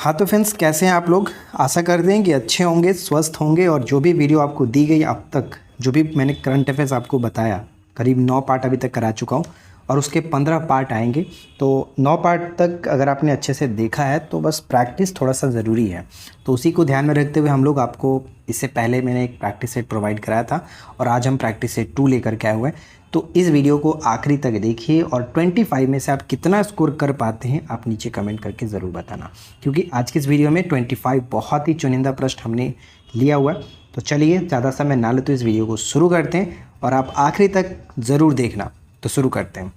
हाँ तो फ्रेंड्स, कैसे हैं आप लोग। आशा करते हैं कि अच्छे होंगे, स्वस्थ होंगे। और जो भी वीडियो आपको दी गई अब तक, जो भी मैंने करंट अफेयर्स आपको बताया, करीब 9 पार्ट अभी तक करा चुका हूँ और उसके 15 पार्ट आएंगे। तो 9 पार्ट तक अगर आपने अच्छे से देखा है तो बस प्रैक्टिस थोड़ा सा ज़रूरी है। तो उसी को ध्यान में रखते हुए हम लोग आपको, इससे पहले मैंने एक प्रैक्टिस सेट प्रोवाइड कराया था और आज हम प्रैक्टिस सेट 2 लेकर के आए हुए हैं। तो इस वीडियो को आखिरी तक देखिए और 25 में से आप कितना स्कोर कर पाते हैं आप नीचे कमेंट करके ज़रूर बताना, क्योंकि आज की इस वीडियो में 25 बहुत ही चुनिंदा प्रश्न हमने लिया हुआ है। तो चलिए ज़्यादा समय ना ले तो इस वीडियो को शुरू करते हैं और आप आखिरी तक ज़रूर देखना। तो शुरू करते हैं।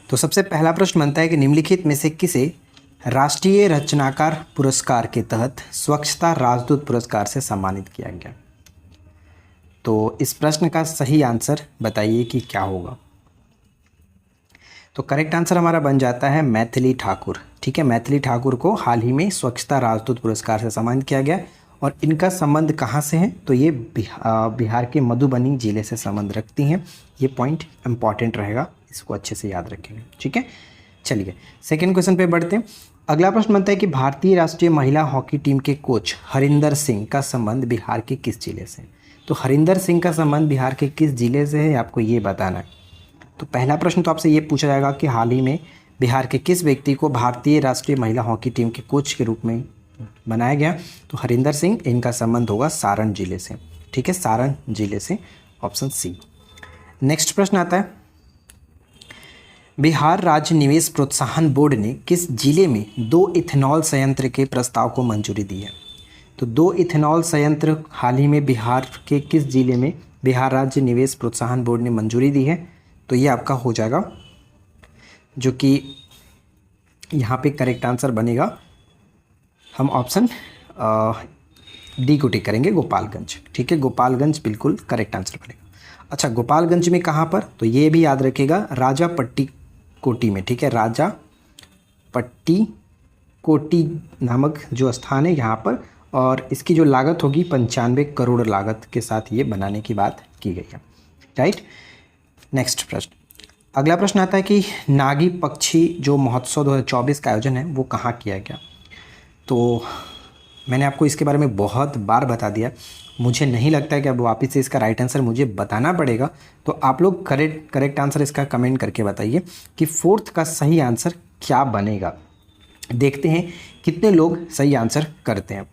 तो सबसे पहला प्रश्न बनता है कि निम्नलिखित में से किसे राष्ट्रीय रचनाकार पुरस्कार के तहत स्वच्छता राजदूत पुरस्कार से सम्मानित किया गया। तो इस प्रश्न का सही आंसर बताइए कि क्या होगा। तो करेक्ट आंसर हमारा बन जाता है मैथिली ठाकुर। ठीक है, मैथिली ठाकुर को हाल ही में स्वच्छता राजदूत पुरस्कार से सम्मानित किया गया। और इनका संबंध कहाँ से है, तो ये बिहार के मधुबनी जिले से संबंध रखती हैं। ये पॉइंट इंपॉर्टेंट रहेगा, इसको अच्छे से याद रखेंगे। ठीक है, चलिए सेकेंड क्वेश्चन पे बढ़ते हैं। अगला प्रश्न बनता है कि भारतीय राष्ट्रीय महिला हॉकी टीम के कोच हरिंदर सिंह का संबंध बिहार के किस जिले से। तो हरिंदर सिंह का संबंध बिहार के किस जिले से है, आपको ये बताना है। तो पहला प्रश्न तो आपसे ये पूछा जाएगा कि हाल ही में बिहार के किस व्यक्ति को भारतीय राष्ट्रीय महिला हॉकी टीम के कोच के रूप में बनाया गया। तो हरिंदर सिंह, इनका संबंध होगा सारण जिले से। ठीक है, सारण जिले से, ऑप्शन सी। नेक्स्ट प्रश्न आता है, बिहार राज्य निवेश प्रोत्साहन बोर्ड ने किस जिले में 2 इथेनॉल संयंत्र के प्रस्ताव को मंजूरी दी है। तो 2 इथेनॉल संयंत्र हाल ही में बिहार के किस जिले में बिहार राज्य निवेश प्रोत्साहन बोर्ड ने मंजूरी दी है। तो ये आपका हो जाएगा, जो कि यहाँ पे करेक्ट आंसर बनेगा, हम ऑप्शन डी को टिक करेंगे, गोपालगंज। ठीक है, गोपालगंज बिल्कुल करेक्ट आंसर बनेगा। अच्छा, गोपालगंज में कहाँ पर, तो ये भी याद रखिएगा, राजा पट्टी कोटी में। ठीक है, राजा पट्टी कोटी नामक जो स्थान है यहाँ पर, और इसकी जो लागत होगी 95 करोड़ लागत के साथ ये बनाने की बात की गई है। राइट, नेक्स्ट प्रश्न। अगला प्रश्न आता है कि नागी पक्षी जो महोत्सव 2024 का आयोजन है वो कहाँ किया गया। तो मैंने आपको इसके बारे में बहुत बार बता दिया, मुझे नहीं लगता है कि अब वापस से इसका राइट आंसर मुझे बताना पड़ेगा। तो आप लोग करेक्ट आंसर इसका कमेंट करके बताइए कि 4th का सही आंसर क्या बनेगा। देखते हैं कितने लोग सही आंसर करते हैं।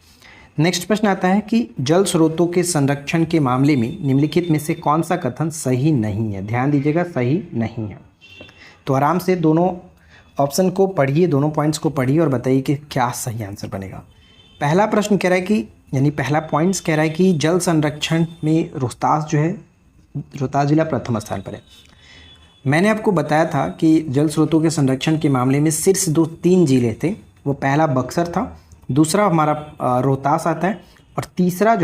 नेक्स्ट प्रश्न आता है कि जल स्रोतों के संरक्षण के मामले में निम्नलिखित में से कौन सा कथन सही नहीं है। ध्यान दीजिएगा, सही नहीं है। तो आराम से दोनों ऑप्शन को पढ़िए, दोनों पॉइंट्स को पढ़िए और बताइए कि क्या सही आंसर बनेगा। पहला प्रश्न कह रहा है कि, यानी पहला पॉइंट्स कह रहा है कि जल संरक्षण में रोहतास जो है, रोहतास जिला प्रथम स्थान पर है। मैंने आपको बताया था कि जल स्रोतों के संरक्षण के मामले में शीर्ष 3 जिले थे। वो पहला बक्सर था, दूसरा हमारा रोहतास आता है, और तीसरा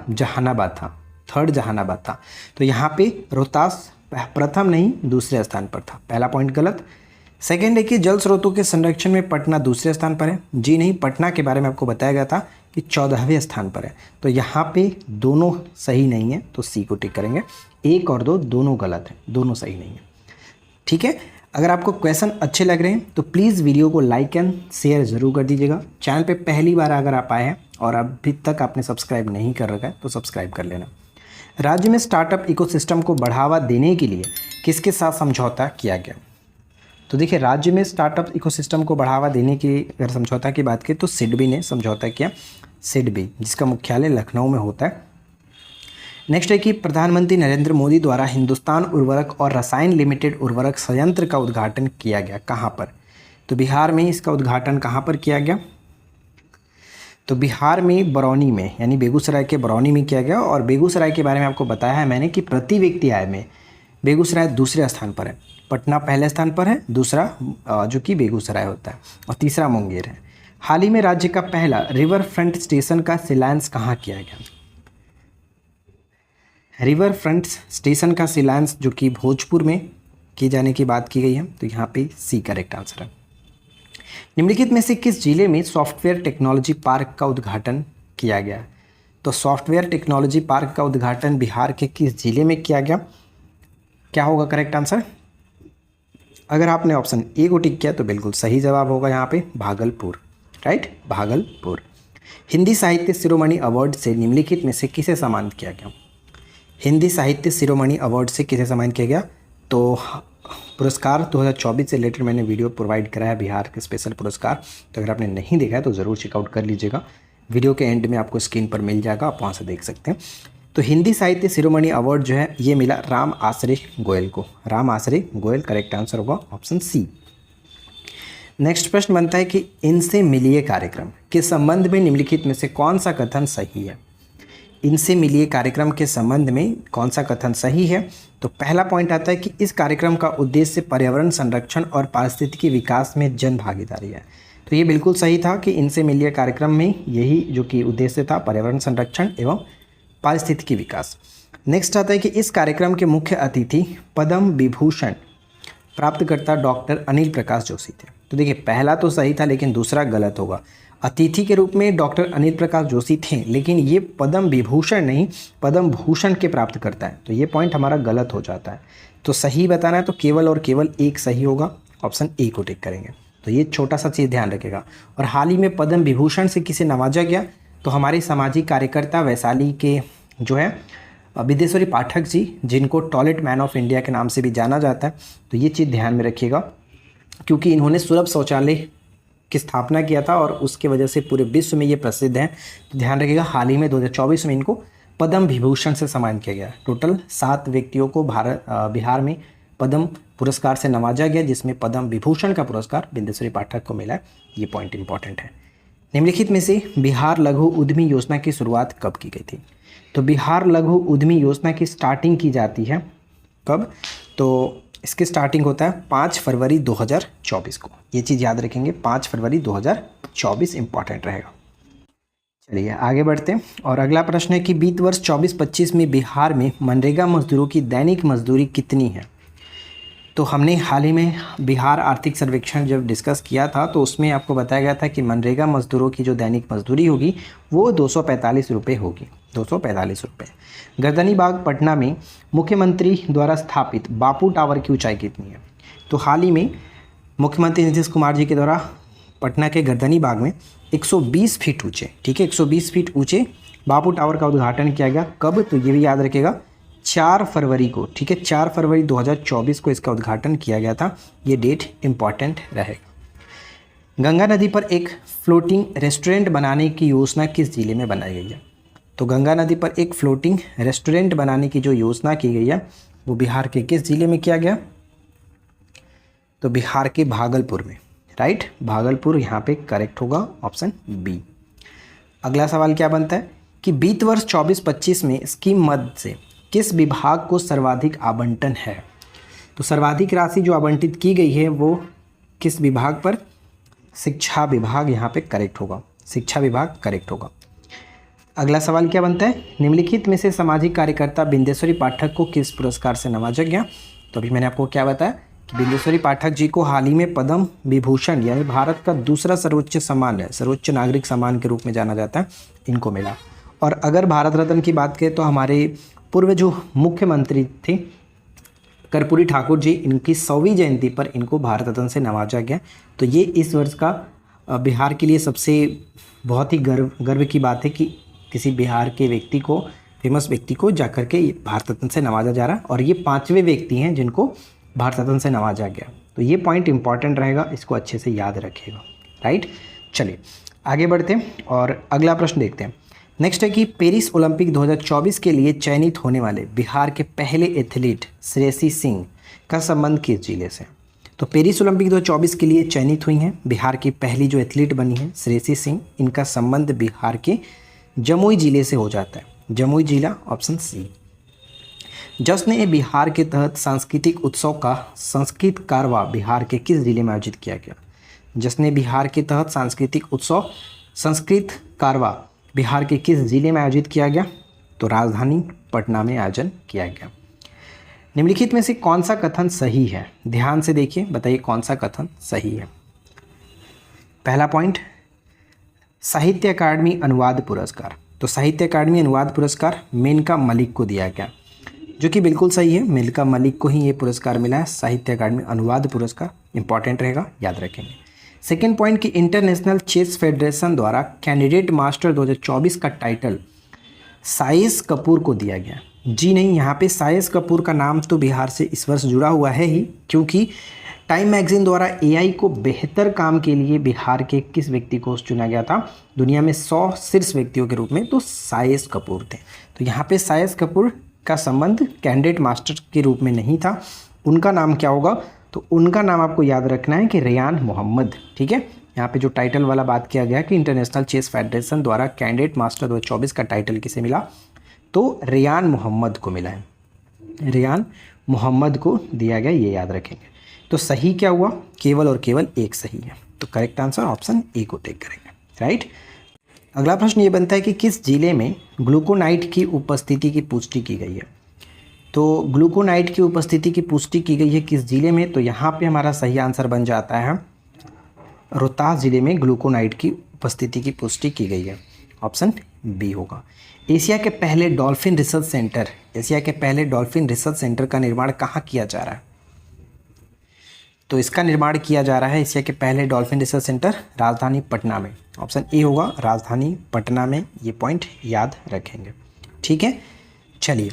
जहानाबाद था, थर्ड जहानाबाद था। तो यहाँ पे रोहतास प्रथम नहीं दूसरे स्थान पर था। पहला पॉइंट गलत। सेकेंड है कि जल स्रोतों के संरक्षण में पटना दूसरे स्थान पर है। जी नहीं, पटना के बारे में आपको बताया गया था कि 14वें स्थान पर है। तो यहाँ पे दोनों सही नहीं है, तो सी को टिक करेंगे। 1 और 2 दोनों गलत हैं, दोनों सही नहीं है। ठीक है, अगर आपको क्वेश्चन अच्छे लग रहे हैं तो प्लीज़ वीडियो को लाइक एंड शेयर ज़रूर कर दीजिएगा। चैनल पे पहली बार अगर आप आए हैं और अभी तक आपने सब्सक्राइब नहीं कर रखा है तो सब्सक्राइब कर लेना। राज्य में स्टार्टअप इकोसिस्टम को बढ़ावा देने के लिए किसके साथ समझौता किया गया। तो देखिए, राज्य में स्टार्टअप इकोसिस्टम को बढ़ावा देने की अगर समझौता की बात करें तो सिडबी ने समझौता किया, सिडबी जिसका मुख्यालय लखनऊ में होता है। नेक्स्ट है कि प्रधानमंत्री नरेंद्र मोदी द्वारा हिंदुस्तान उर्वरक और रसायन लिमिटेड उर्वरक संयंत्र का उद्घाटन किया गया, कहाँ पर। तो बिहार में इसका उद्घाटन कहाँ पर किया गया। तो बिहार में बरौनी में, यानी बेगूसराय के बरौनी में किया गया। और बेगूसराय के बारे में आपको बताया है मैंने कि प्रति व्यक्ति आय में बेगूसराय दूसरे स्थान पर है, पटना पहले स्थान पर है, दूसरा जो कि बेगूसराय होता है, और तीसरा मुंगेर है। हाल ही में राज्य का पहला रिवर फ्रंट स्टेशन का शिलान्यास कहाँ किया गया। रिवर फ्रंट स्टेशन का शिलान्यास जो कि भोजपुर में किए जाने की बात की गई है। तो यहाँ पे सी करेक्ट आंसर है। निम्नलिखित में से किस जिले में सॉफ्टवेयर टेक्नोलॉजी पार्क का उद्घाटन किया गया। तो सॉफ्टवेयर टेक्नोलॉजी पार्क का उद्घाटन बिहार के किस जिले में किया गया, क्या होगा करेक्ट आंसर। अगर आपने ऑप्शन ए को टिक किया तो बिल्कुल सही जवाब होगा यहाँ पे भागलपुर। राइट, भागलपुर। हिंदी साहित्य शिरोमणि अवार्ड से निम्नलिखित में से किसे सम्मानित किया गया? हिंदी साहित्य शिरोमणि अवार्ड से किसे सम्मानित किया गया? तो पुरस्कार 2024 से रिलेटेड मैंने वीडियो प्रोवाइड करा है, बिहार के स्पेशल पुरस्कार। तो अगर आपने नहीं देखा है तो ज़रूर चेकआउट कर लीजिएगा, वीडियो के एंड में आपको स्क्रीन पर मिल जाएगा, आप वहाँ से देख सकते हैं। तो हिंदी साहित्य शिरोमणि अवार्ड जो है ये मिला राम आश्रय गोयल को। राम आश्रय गोयल, करेक्ट आंसर होगा ऑप्शन सी। नेक्स्ट प्रश्न बनता है कि इनसे मिलिए कार्यक्रम के संबंध में निम्नलिखित में से कौन सा कथन सही है? इनसे मिलिए कार्यक्रम के संबंध में कौन सा कथन सही है? तो पहला पॉइंट आता है कि इस कार्यक्रम का उद्देश्य पर्यावरण संरक्षण और पारिस्थितिकी विकास में जन भागीदारी है। तो ये बिल्कुल सही था कि इनसे मिलिए कार्यक्रम में यही जो कि उद्देश्य था, पर्यावरण संरक्षण एवं पारिस्थितिकी विकास। नेक्स्ट आता है कि इस कार्यक्रम के मुख्य अतिथि पद्म विभूषण प्राप्तकर्ता डॉक्टर अनिल प्रकाश जोशी थे। तो देखिए पहला तो सही था लेकिन दूसरा गलत होगा। अतिथि के रूप में डॉक्टर अनिल प्रकाश जोशी थे, लेकिन ये पद्म विभूषण नहीं पद्म भूषण के प्राप्त करता है, तो ये पॉइंट हमारा गलत हो जाता है। तो सही बताना है तो केवल और केवल एक सही होगा, ऑप्शन ए को टिक करेंगे। तो ये छोटा सा चीज़ ध्यान रखेगा। और हाल ही में पद्म विभूषण से किसे नवाजा गया? तो हमारे सामाजिक कार्यकर्ता वैशाली के जो है विदेश्वरी पाठक जी, जिनको टॉयलेट मैन ऑफ इंडिया के नाम से भी जाना जाता है। तो ये चीज़ ध्यान में रखिएगा, क्योंकि इन्होंने सुलभ शौचालय की स्थापना किया था और उसके वजह से पूरे विश्व में ये प्रसिद्ध हैं। तो ध्यान रखिएगा, हाल ही में 2024 में इनको पद्म विभूषण से सम्मानित किया गया। टोटल 7 व्यक्तियों को बिहार में पद्म पुरस्कार से नवाजा गया, जिसमें पद्म विभूषण का पुरस्कार विदेश्वरी पाठक को मिला है। ये पॉइंट इंपॉर्टेंट है। निम्नलिखित में से बिहार लघु उद्यमी योजना की शुरुआत कब की गई थी? तो बिहार लघु उद्यमी योजना की स्टार्टिंग की जाती है कब? तो इसकी स्टार्टिंग होता है 5 फरवरी 2024 को। ये चीज़ याद रखेंगे, 5 फरवरी 2024 इंपॉर्टेंट रहेगा। चलिए आगे बढ़ते हैं और अगला प्रश्न है कि वित्त वर्ष 24-25 में बिहार में मनरेगा मजदूरों की दैनिक मजदूरी कितनी है? तो हमने हाल ही में बिहार आर्थिक सर्वेक्षण जब डिस्कस किया था तो उसमें आपको बताया गया था कि मनरेगा मजदूरों की जो दैनिक मजदूरी होगी वो 245 रुपये होगी, 245 रुपये। गर्दनीबाग पटना में मुख्यमंत्री द्वारा स्थापित बापू टावर की ऊंचाई कितनी है? तो हाल ही में मुख्यमंत्री नीतीश कुमार जी के द्वारा पटना के गर्दनीबाग में 120 फीट ऊँचे, ठीक है, 120 फीट ऊँचे बापू टावर का उद्घाटन किया गया। कब? तो ये भी याद रखेगा, 4 फरवरी को, ठीक है, 4 फरवरी 2024 को इसका उद्घाटन किया गया था। ये डेट इंपॉर्टेंट रहेगा। गंगा नदी पर एक फ्लोटिंग रेस्टोरेंट बनाने की योजना किस जिले में बनाई गई है? तो गंगा नदी पर एक फ्लोटिंग रेस्टोरेंट बनाने की जो योजना की गई है वो बिहार के किस जिले में किया गया? तो बिहार के भागलपुर में, राइट, भागलपुर यहाँ पे करेक्ट होगा, ऑप्शन बी। अगला सवाल क्या बनता है कि वित्त वर्ष 24-25 में स्कीम मद से किस विभाग को सर्वाधिक आवंटन है? तो सर्वाधिक राशि जो आवंटित की गई है वो किस विभाग पर? शिक्षा विभाग यहाँ पे करेक्ट होगा, शिक्षा विभाग करेक्ट होगा। अगला सवाल क्या बनता है? निम्नलिखित में से सामाजिक कार्यकर्ता बिंदेश्वरी पाठक को किस पुरस्कार से नवाजा गया? तो अभी मैंने आपको क्या बताया कि बिंदेश्वरी पाठक जी को हाल ही में पद्म विभूषण यानी भारत का दूसरा सर्वोच्च सम्मान है, सर्वोच्च नागरिक सम्मान के रूप में जाना जाता है, इनको मिला। और अगर भारत रत्न की बात करें तो हमारे पूर्व जो मुख्यमंत्री थे कर्पूरी ठाकुर जी, इनकी 100वीं जयंती पर इनको भारत रत्न से नवाजा गया। तो ये इस वर्ष का बिहार के लिए सबसे बहुत ही गर्व की बात है कि किसी बिहार के व्यक्ति को, फेमस व्यक्ति को जाकर के भारत रत्न से नवाजा जा रहा है और ये 5वें व्यक्ति हैं जिनको भारत रत्न से नवाजा गया। तो ये पॉइंट इंपॉर्टेंट रहेगा, इसको अच्छे से याद रखिएगा, राइट। चलिए आगे बढ़ते हैं और अगला प्रश्न देखते हैं। नेक्स्ट है कि पेरिस ओलंपिक 2024 के लिए चयनित होने वाले बिहार के पहले एथलीट श्रेयसी सिंह का संबंध किस जिले से? तो पेरिस ओलंपिक 2024 के लिए चयनित हुई हैं बिहार की पहली जो एथलीट बनी है श्रेयसी सिंह, इनका संबंध बिहार के जमुई जिले से हो जाता है, जमुई जिला, ऑप्शन सी। जश्न-ए बिहार के तहत सांस्कृतिक उत्सव का संस्कृत कारवा बिहार के किस जिले में आयोजित किया गया? जश्न-ए बिहार के तहत सांस्कृतिक उत्सव संस्कृत कारवा बिहार के किस जिले में आयोजित किया गया? तो राजधानी पटना में आयोजन किया गया। निम्नलिखित में से कौन सा कथन सही है? ध्यान से देखिए, बताइए कौन सा कथन सही है। पहला पॉइंट, साहित्य अकादमी अनुवाद पुरस्कार। तो साहित्य अकादमी अनुवाद पुरस्कार मेनका मलिक को दिया गया, जो कि बिल्कुल सही है। मेनका मलिक को ही ये पुरस्कार मिला है, साहित्य अकादमी अनुवाद पुरस्कार, इंपॉर्टेंट रहेगा, याद रखेंगे। सेकेंड पॉइंट कि इंटरनेशनल चेस फेडरेशन द्वारा कैंडिडेट मास्टर 2024 का टाइटल साइस कपूर को दिया गया। जी नहीं, यहाँ पे साइस कपूर का नाम तो बिहार से इस वर्ष जुड़ा हुआ है ही, क्योंकि टाइम मैगजीन द्वारा एआई को बेहतर काम के लिए बिहार के किस व्यक्ति को चुना गया था दुनिया में 100 शीर्ष व्यक्तियों के रूप में, तो साइस कपूर थे। तो यहाँ पे साइस कपूर का संबंध कैंडिडेट मास्टर के रूप में नहीं था। उनका नाम क्या होगा, तो उनका नाम आपको याद रखना है कि रेयान मोहम्मद। ठीक है, यहाँ पे जो टाइटल वाला बात किया गया कि इंटरनेशनल चेस फेडरेशन द्वारा कैंडिडेट मास्टर 2024 का टाइटल किसे मिला, तो रेयान मोहम्मद को मिला है, रेयान मोहम्मद को दिया गया, ये याद रखेंगे। तो सही क्या हुआ, केवल और केवल एक सही है, तो करेक्ट आंसर ऑप्शन ए को टिक करेंगे, राइट। अगला प्रश्न ये बनता है कि किस जिले में ग्लूकोनाइट की उपस्थिति की पुष्टि की गई है। तो ग्लूकोनाइट की उपस्थिति की पुष्टि की गई है किस जिले में, तो यहाँ पे हमारा सही आंसर बन जाता है रोहतास जिले में ग्लूकोनाइट की उपस्थिति की पुष्टि की गई है, ऑप्शन बी होगा। एशिया के पहले डॉल्फिन रिसर्च सेंटर, एशिया के पहले डॉल्फिन रिसर्च सेंटर का निर्माण कहाँ किया जा रहा है, तो इसका निर्माण किया जा रहा है एशिया के पहले डॉल्फिन रिसर्च सेंटर राजधानी पटना में, ऑप्शन ए होगा, राजधानी पटना में, ये पॉइंट याद रखेंगे। ठीक है, चलिए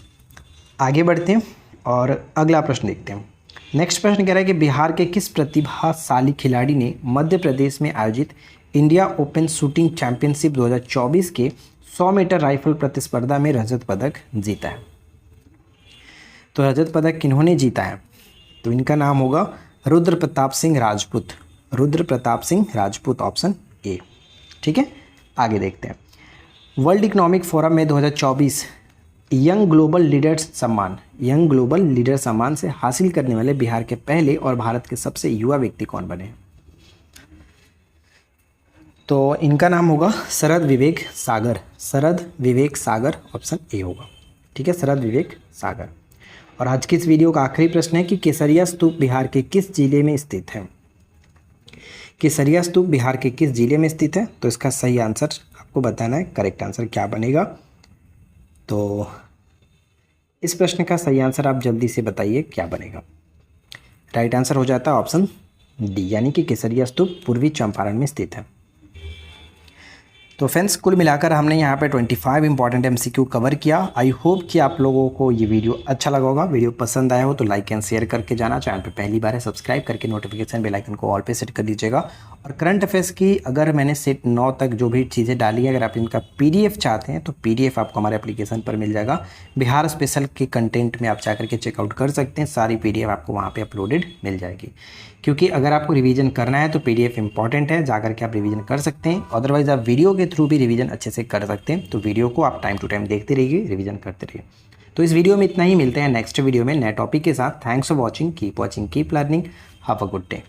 आगे बढ़ते हैं और अगला प्रश्न देखते हैं। नेक्स्ट प्रश्न कह रहा है कि बिहार के किस प्रतिभाशाली खिलाड़ी ने मध्य प्रदेश में आयोजित इंडिया ओपन शूटिंग चैंपियनशिप 2024 के 100 मीटर राइफल प्रतिस्पर्धा में रजत पदक जीता है। तो रजत पदक किन्होंने जीता है, तो इनका नाम होगा रुद्र प्रताप सिंह राजपूत, रुद्र प्रताप सिंह राजपूत, ऑप्शन ए। ठीक है, आगे देखते हैं। वर्ल्ड इकोनॉमिक फोरम में 2024 यंग ग्लोबल लीडर्स सम्मान, यंग ग्लोबल लीडर सम्मान से हासिल करने वाले बिहार के पहले और भारत के सबसे युवा व्यक्ति कौन बने, तो इनका नाम होगा शरद विवेक सागर, शरद विवेक सागर, ऑप्शन ए होगा। ठीक है, शरद विवेक सागर। और आज की इस वीडियो का आखिरी प्रश्न है कि केसरिया स्तूप बिहार के किस जिले में स्थित है, केसरिया स्तूप बिहार के किस जिले में स्थित है, तो इसका सही आंसर आपको बताना है, करेक्ट आंसर क्या बनेगा। तो इस प्रश्न का सही आंसर आप जल्दी से बताइए क्या बनेगा। राइट आंसर हो जाता है ऑप्शन डी, यानी कि केसरिया स्तूप पूर्वी चंपारण में स्थित है। तो फ्रेंड्स, कुल मिलाकर हमने यहाँ पे 25 इंपॉर्टेंट MCQ कवर किया। आई होप कि आप लोगों को ये वीडियो अच्छा लगा होगा। वीडियो पसंद आया हो तो लाइक एंड शेयर करके जाना, चैनल पे पहली बार है सब्सक्राइब करके नोटिफिकेशन बेल आइकन को ऑल पे सेट कर दीजिएगा। और करंट अफेयर्स की अगर मैंने सेट 9 तक जो भी चीज़ें डाली है, अगर आप इनका PDF चाहते हैं तो PDF आपको हमारे एप्लीकेशन पर मिल जाएगा। बिहार स्पेशल के कंटेंट में आप जाकर के चेकआउट कर सकते हैं, सारी PDF आपको वहाँ पर अपलोडेड मिल जाएगी। क्योंकि अगर आपको रिवीजन करना है तो PDF इंपॉर्टेंट है, जाकर के आप रिवीजन कर सकते हैं। अदरवाइज आप वीडियो के थ्रू भी रिवीजन अच्छे से कर सकते हैं। तो वीडियो को आप टाइम टू टाइम देखते रहिए, रिवीजन करते रहिए। तो इस वीडियो में इतना ही, मिलते हैं नेक्स्ट वीडियो में नए टॉपिक के साथ। Thanks for watching, keep learning, have a good day.